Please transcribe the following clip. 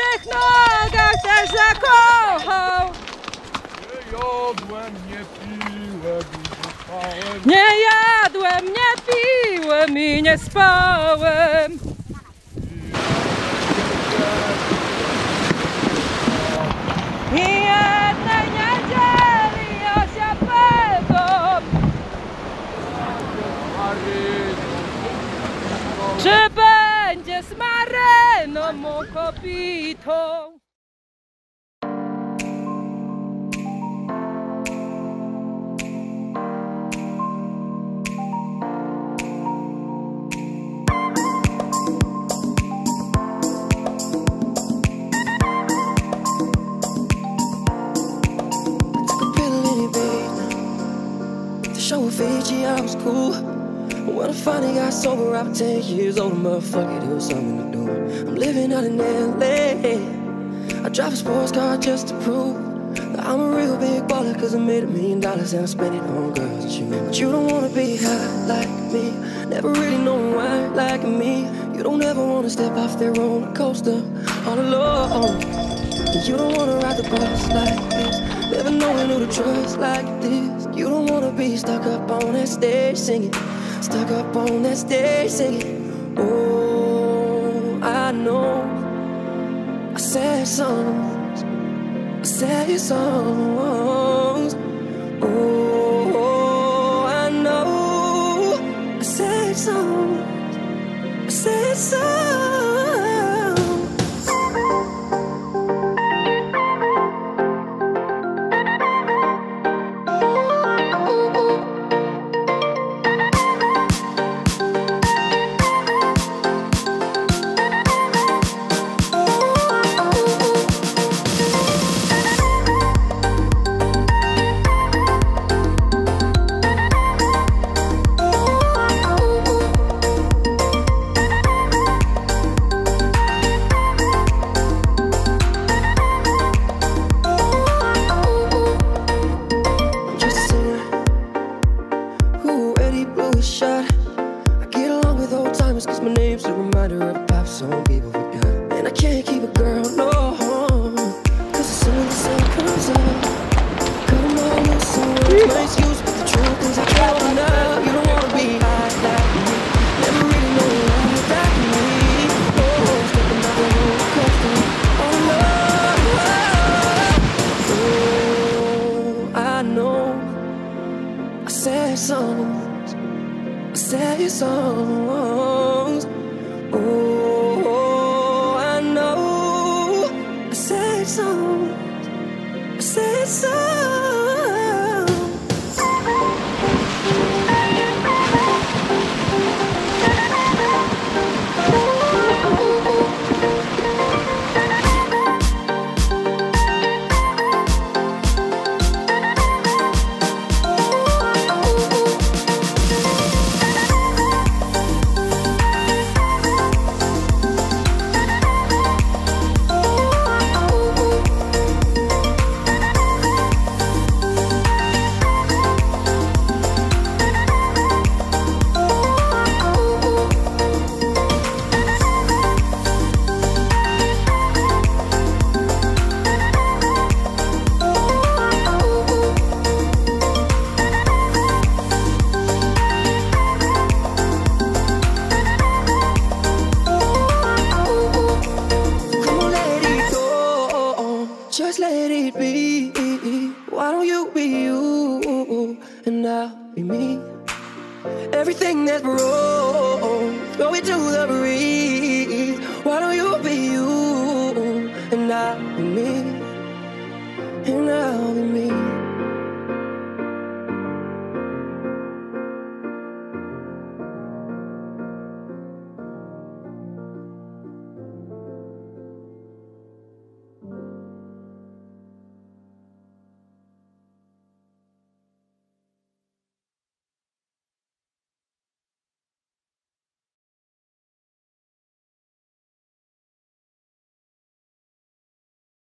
twych nogach też zakochał. Nie jadłem, nie piłem i nie spałem. I jednej niedzieli osiapego. Czy będzie z Maryną mą kobietą? Fiji, I was cool. When I finally got sober, I was 10 years old. Motherfucker, it was something to do. I'm living out in LA. I drive a sports car just to prove that I'm a real big baller, cause I made $1 million and I spent it on girls and you. But you don't wanna be high like me, never really know why like me. You don't ever wanna step off that roller coaster all alone. You don't wanna ride the bus like this, never knowing who to trust like this. You don't wanna be stuck up on that stage singing, stuck up on that stage singing. Oh, I know I sad songs, I sad songs. Oh, I know I sad songs, I sad songs. Everything that's wrong, throw it to the breeze. Why don't you be you and I be me?